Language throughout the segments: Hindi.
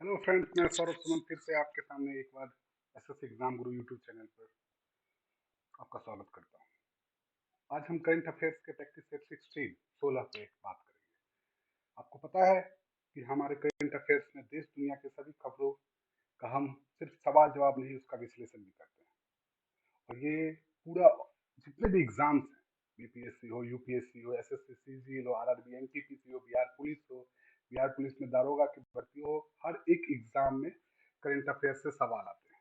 हेलो फ्रेंड्स, मैं सौरभ सुमन फिर से आपके सामने एक बार एसएससी एग्जाम गुरु यूट्यूब चैनल पर आपका स्वागत करता हूं। आज हम करंट अफेयर्स के प्रैक्टिस सेट 16 पे बात करेंगे। आपको पता है कि हमारे करंट अफेयर्स में देश दुनिया के सभी खबरों का हम सिर्फ सवाल जवाब नहीं, उसका विश्लेषण भी करते हैं। और ये पूरा जितने भी एग्जाम्स हैं, बीपीएससी हो, यूपीएससी हो, एसएससी, सीजीएल हो, आरआरबी, एनटीपीसी हो, बिहार पुलिस में दारोगा की भर्ती हो, हर एक एग्जाम में करंट अफेयर से सवाल आते हैं।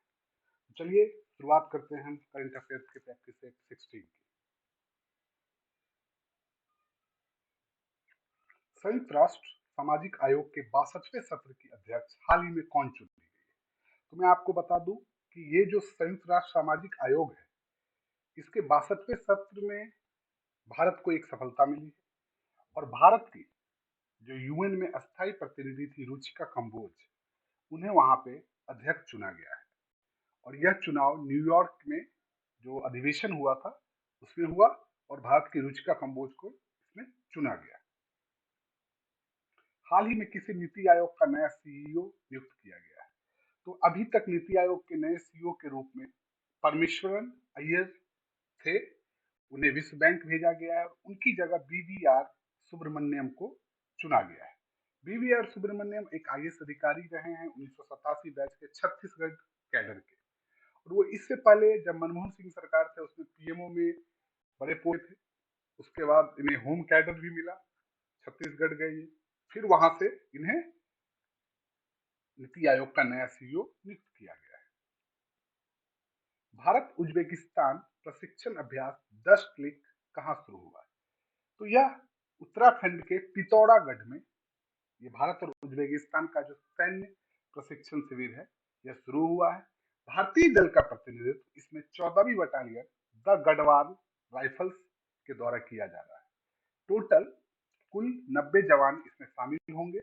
चलिए शुरुआत करते हैं हम करंट अफेयर्स के प्रैक्टिस सेट 16 की। संयुक्त राष्ट्र सामाजिक आयोग के 62वें सत्र की अध्यक्ष हाल ही में कौन चुनी गई है? तो मैं आपको बता दूं कि ये जो संयुक्त राष्ट्र सामाजिक आयोग है, इसके 62वें सत्र में भारत को एक सफलता मिली है। और भारत की जो यूएन में अस्थायी प्रतिनिधि थी रुचिका कंबोज, उन्हें वहां पे अध्यक्ष चुना गया है। और यह चुनाव न्यूयॉर्क में जो अधिवेशन हुआ था उसमें हुआ, और भारत की रुचिका कंबोज को इसमें चुना गया। हाल ही में किसी नीति आयोग का नया सीईओ नियुक्त किया गया है। तो अभी तक नीति आयोग के नए सीईओ के रूप में परमेश्वरन अय्यर थे, उन्हें विश्व बैंक भेजा गया है और उनकी जगह बीवीआर सुब्रमण्यम को चुना गया है। बीवीआर सुब्रमण्यम एक आईएएस अधिकारी रहे हैं 1987 बैच के छत्तीसगढ़ कैडर के। और वो इससे पहले जब मनमोहन सिंह सरकार थे उसमें पीएमओ में बड़े पोस्ट थे। उसके बाद इन्हें होम कैडर भी मिला, छत्तीसगढ़ गए ये। फिर वहां से इन्हें नीति आयोग का नया सीईओ नियुक्त किया गया है। भारत उज्बेकिस्तान प्रशिक्षण अभ्यास 10 क्लिक कहां शुरू हुआ है? तो यह उत्तराखंड के पिथौरागढ़ में ये भारत और उज्बेकिस्तान का जो सैन्य प्रशिक्षण शिविर है, यह शुरू हुआ है। भारतीय दल का प्रतिनिधित्व इसमें 14वीं बटालियन द गढ़वाल राइफल्स के द्वारा किया जा रहा है। टोटल कुल 90 जवान इसमें शामिल होंगे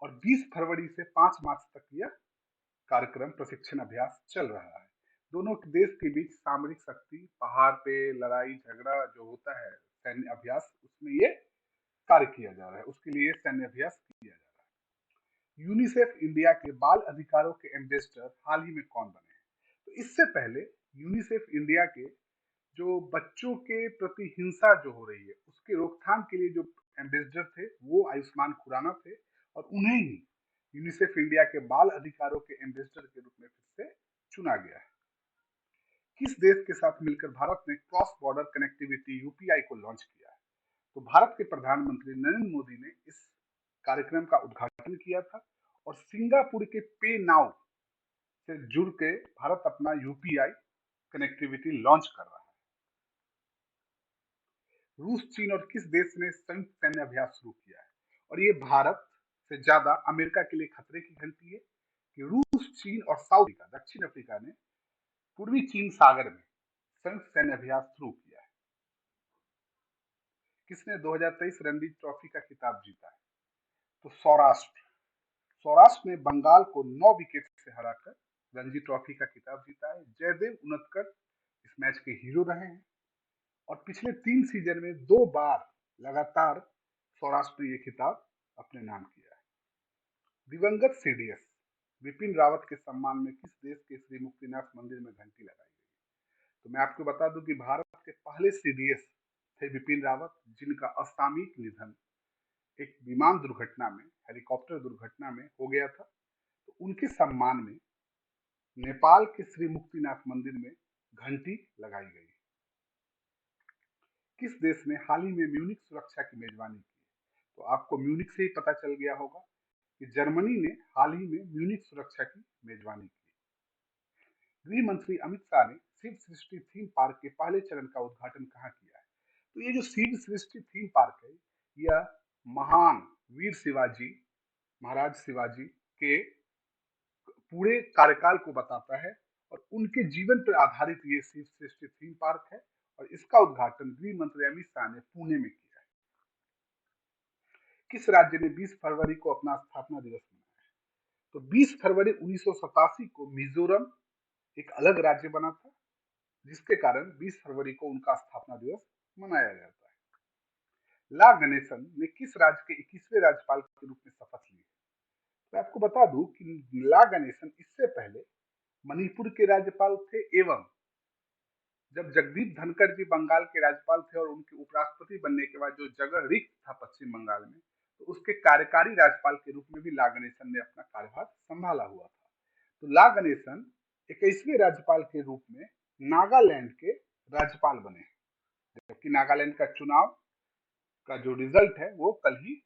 और 20 फरवरी से 5 मार्च तक यह कार्यक्रम प्रशिक्षण अभ्यास चल रहा है। दोनों देश के बीच सामरिक शक्ति, पहाड़ पे लड़ाई झगड़ा जो होता है सैन्य अभ्यास, उसमें ये कार्य किया जा रहा है, उसके लिए सैन्य अभ्यास किया जा रहा है। यूनिसेफ इंडिया के बाल अधिकारों के एम्बेसडर हाल ही में कौन बने हैं? तो इससे पहले यूनिसेफ इंडिया के जो बच्चों के प्रति हिंसा जो हो रही है उसके रोकथाम के लिए जो एम्बेसडर थे वो आयुष्मान खुराना थे, और उन्हें ही यूनिसेफ इंडिया के बाल अधिकारों के एम्बेसडर के रूप में फिर से चुना गया है। किस देश के साथ मिलकर भारत ने क्रॉस बॉर्डर कनेक्टिविटी यूपीआई को लॉन्च किया है? तो भारत के प्रधानमंत्री नरेंद्र मोदी ने इस कार्यक्रम का उद्घाटन किया था, और सिंगापुर के पे नाउ से जुड़ के भारत अपना यूपीआई कनेक्टिविटी लॉन्च कर रहा है। रूस, चीन और किस देश ने संयुक्त सैन्य अभ्यास शुरू किया है? और ये भारत से ज्यादा अमेरिका के लिए खतरे की घंटी है कि रूस, चीन और साउथ अफ्रीका, दक्षिण अफ्रीका ने पूर्वी चीन सागर में संयुक्त सैन्य अभ्यास शुरू किया है। किसने 2023 रणजी ट्रॉफी का खिताब जीता है? तो सौराष्ट्र। सौराष्ट्र ने बंगाल को 9 विकेट से हराकर रणजी ट्रॉफी का खिताब जीता है। जयदेव उनदकट इस मैच के हीरो रहे हैं, और पिछले 3 सीजन में 2 बार लगातार सौराष्ट्र ने ये खिताब अपने नाम किया है। दिवंगत सीडीएस विपिन रावत के सम्मान में किस देश के श्री मुक्तिनाथ मंदिर में घंटी लगाई गई? तो मैं आपको बता दूं कि भारत के पहले सीडीएस थे विपिन रावत, जिनका असामयिक निधन एक विमान दुर्घटना में, हेलीकॉप्टर दुर्घटना में हो गया था। तो उनके सम्मान में नेपाल के श्री मुक्तिनाथ मंदिर में घंटी लगाई गई। किस देश ने हाल ही में म्यूनिक सुरक्षा की मेजबानी की? तो आपको म्यूनिक से ही पता चल गया होगा कि जर्मनी ने हाल ही में म्यूनिक सुरक्षा की मेजबानी की। गृह मंत्री अमित शाह ने शिव सृष्टि थीम पार्क के पहले चरण का उद्घाटन कहाँ किया है? तो ये जो शिव सृष्टि थीम पार्क है, यह महान वीर शिवाजी, महाराज शिवाजी के पूरे कार्यकाल को बताता है, और उनके जीवन पर आधारित ये शिव सृष्टि थीम पार्क है। और इसका उद्घाटन गृह मंत्री अमित शाह ने पुणे में किया है। किस राज्य ने 20 फरवरी को अपना स्थापना दिवस मनाया है? तो 20 फरवरी 1987 को मिजोरम एक अलग राज्य बना था, जिसके कारण 20 फरवरी को उनका स्थापना दिवस मनाया जाता है। ला गणेशन ने किस राज्य के 21वें राज्यपाल के रूप में शपथ ली? मैं आपको बता दूं कि ला गणेशन इससे पहले मणिपुर के राज्यपाल थे, एवं जब जगदीप धनखड़ जी बंगाल के राज्यपाल थे और उनके उपराष्ट्रपति बनने के बाद जो जगह रिक्त था पश्चिम बंगाल में, तो उसके कार्यकारी राज्यपाल के रूप में भी ला गणेशन ने अपना कार्यभार संभाला हुआ था। तो ला गणेशन 21वें राज्यपाल के रूप में नागालैंड के राज्यपाल बने हैं, जबकि नागालैंड का चुनाव का जो रिजल्ट है वो कल ही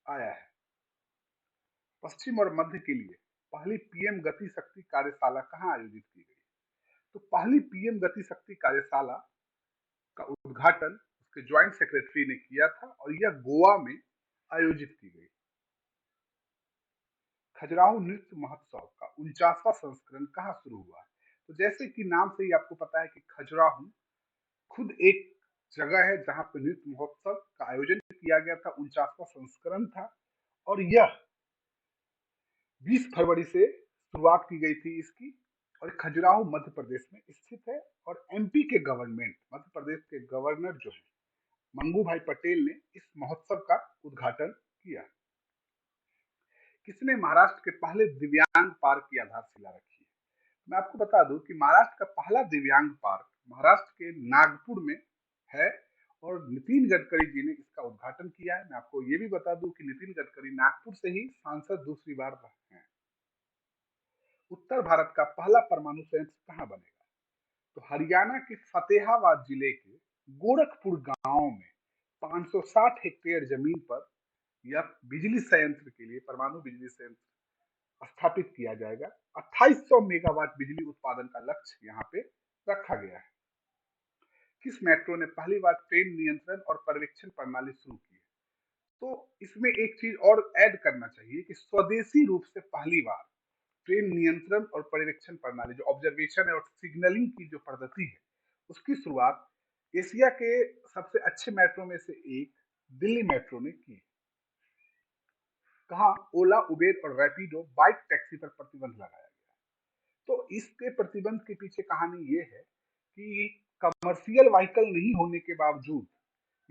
आया है। पश्चिम और मध्य के लिए पहली पीएम गति शक्ति कार्यशाला कहाँ आयोजित की गई? तो पहली पीएम गति शक्ति कार्यशाला का उद्घाटन उसके ज्वाइंट सेक्रेटरी ने किया था और यह गोवा में आयोजित की गई। खजुराहो नृत्य महोत्सव का 49वां संस्करण कहाँ शुरू हुआ है? तो जैसे कि नाम से ही आपको पता है कि खजुराहो खुद एक जगह है जहां पर नृत्य महोत्सव का आयोजन किया गया था, 49वां संस्करण था और यह 20 फरवरी से शुरुआत की गई थी इसकी। और खजुराहो मध्य प्रदेश में स्थित है और एमपी के गवर्नमेंट, मध्य प्रदेश के गवर्नर जो है मंगू भाई पटेल ने इस महोत्सव का उद्घाटन किया। किसने महाराष्ट्र के पहले दिव्यांग पार्क की आधारशिला रखी है? मैं आपको बता दूं कि महाराष्ट्र का पहला दिव्यांग पार्क महाराष्ट्र के नागपुर में है और नितिन गडकरी जी ने इसका उद्घाटन किया है। मैं आपको ये भी बता दूं कि नितिन गडकरी नागपुर से ही सांसद दूसरी बार रहे हैं। उत्तर भारत का पहला परमाणु संयंत्र कहाँ बनेगा? तो हरियाणा के फतेहाबाद जिले के गोरखपुर गांव में 560 हेक्टेयर जमीन पर यह बिजली संयंत्र के लिए परमाणु बिजली संयंत्र स्थापित किया जाएगा। 2800 मेगावाट बिजली उत्पादन का लक्ष्य यहाँ पे रखा गया है। किस मेट्रो ने पहली बार ट्रेन नियंत्रण और पर्यवेक्षण प्रणाली शुरू की है? तो इसमें एक चीज और ऐड करना चाहिए कि स्वदेशी रूप से पहली बार ट्रेन नियंत्रण और पर्यवेक्षण प्रणाली, जो ऑब्जर्वेशन है और सिग्नलिंग की जो पद्धति है, उसकी शुरुआत एशिया के सबसे अच्छे मेट्रो में से एक दिल्ली मेट्रो ने की। कहा ओला, उबेर और रैपिडो बाइक टैक्सी पर प्रतिबंध लगाया गया। तो इसके प्रतिबंध के पीछे कहानी ये है कि कमर्शियल व्हीकल नहीं होने के बावजूद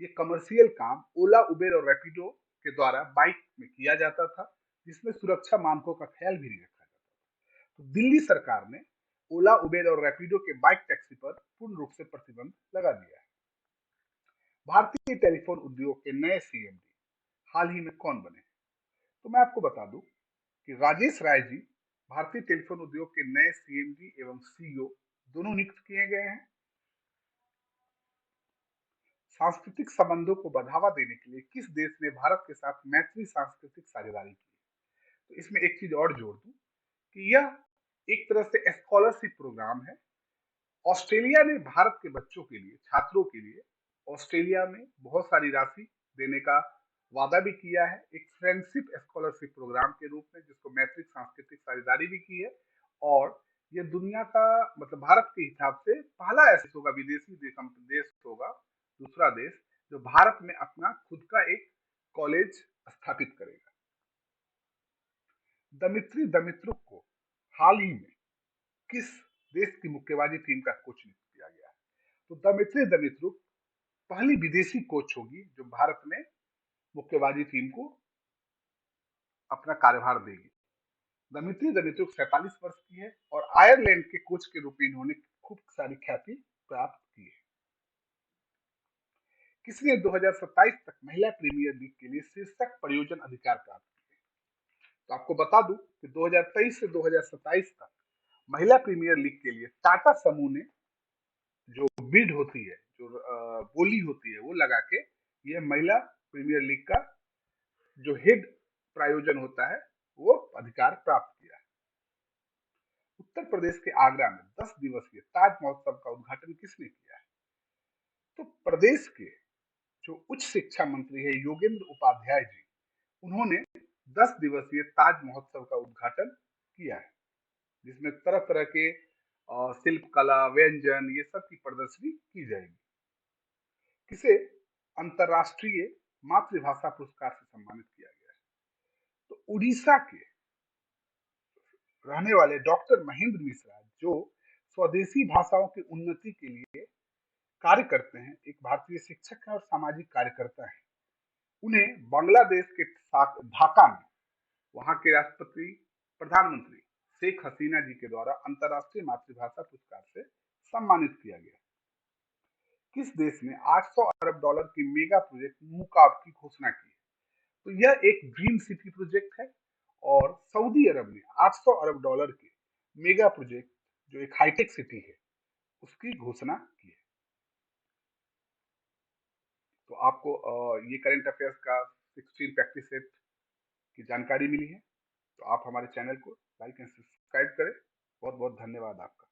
ये कमर्शियल काम ओला, उबेर और रैपिडो के द्वारा बाइक में किया जाता था, जिसमें सुरक्षा मानकों का ख्याल भी नहीं रखा जाता। तो दिल्ली सरकार ने ओला, उबेर और रैपिडो के बाइक टैक्सी पर पूर्ण रूप से प्रतिबंध लगा दिया है। भारतीय टेलीफोन उद्योग के नए सीएमडी हाल ही में कौन बने? तो मैं आपको बता दूं कि राजेश राय जी भारतीय टेलीफोन उद्योग के नए सीएमडी एवं सीईओ दोनों नियुक्त किए गए हैं। सांस्कृतिक संबंधों को बढ़ावा देने के लिए किस देश ने भारत के साथ मैत्री सांस्कृतिक साझेदारी की? तो इसमें एक चीज और जोड़ दूं कि यह एक तरह से स्कॉलरशिप प्रोग्राम है। ऑस्ट्रेलिया ने भारत के बच्चों के लिए, छात्रों के लिए ऑस्ट्रेलिया में बहुत सारी राशि देने का वादा भी किया है, एक फ्रेंडशिप स्कॉलरशिप प्रोग्राम के रूप में, जिसको मैत्रिक सांस्कृतिक साझेदारी भी की है। और ये दुनिया का मतलब भारत के हिसाब से पहला ऐसा होगा, विदेशी देश होगा, दूसरा देश जो भारत में अपना खुद का एक कॉलेज स्थापित करेगा। दमित्री दमित्रुक को हाल ही में किस देश की मुक्केबाजी टीम का कोच नियुक्त किया गया है? तो दमित्री दमित्रुक पहली विदेशी कोच होगी जो भारत में मुक्केबाजी टीम को अपना कार्यभार देगी। दमित्री दमित्रुक 47 वर्ष की है और आयरलैंड के कोच के रूप में इन्होंने खूब सारी ख्याति प्राप्त की है। किसने 2027 तक महिला प्रीमियर लीग के लिए शीर्षक प्रयोजन अधिकार प्राप्त किए? तो आपको बता दूं कि 2023 से 2027 तक महिला प्रीमियर लीग के लिए टाटा समूह ने जो बिड होती है, जो बोली होती है, वो लगा के ये महिला प्रीमियर लीग का जो हेड प्रायोजन होता है वो अधिकार प्राप्त किया है। उत्तर प्रदेश के आगरा में 10 दिवसीय ताज महोत्सव का उद्घाटन किसने किया है? तो प्रदेश के जो उच्च शिक्षा मंत्री है योगेंद्र उपाध्याय जी, उन्होंने 10 दिवसीय ताज महोत्सव का उद्घाटन किया है, जिसमें तरह तरह के शिल्प कला, व्यंजन, ये सब की प्रदर्शनी की जाएगी। किसे अंतरराष्ट्रीय मातृभाषा पुरस्कार से सम्मानित किया गया है? तो उड़ीसा के रहने वाले डॉक्टर महेंद्र मिश्रा, जो स्वदेशी भाषाओं की उन्नति के लिए कार्य करते हैं, एक भारतीय शिक्षक है और सामाजिक कार्यकर्ता है। उन्हें बांग्लादेश के साथ ढाका में वहां के राष्ट्रपति प्रधानमंत्री शेख हसीना जी के द्वारा अंतर्राष्ट्रीय मातृभाषा पुरस्कार से सम्मानित किया गया। किस देश ने 800 अरब डॉलर की मेगा प्रोजेक्ट मुकाब की घोषणा की? तो यह एक ड्रीम सिटी प्रोजेक्ट है और सऊदी अरब ने 800 अरब डॉलर के मेगा प्रोजेक्ट जो एक हाईटेक सिटी है उसकी घोषणा की है। तो आपको ये करंट अफेयर्स का 16 प्रैक्टिस सेट की जानकारी मिली है। तो आप हमारे चैनल को लाइक एंड सब्सक्राइब करें। बहुत बहुत धन्यवाद आपका।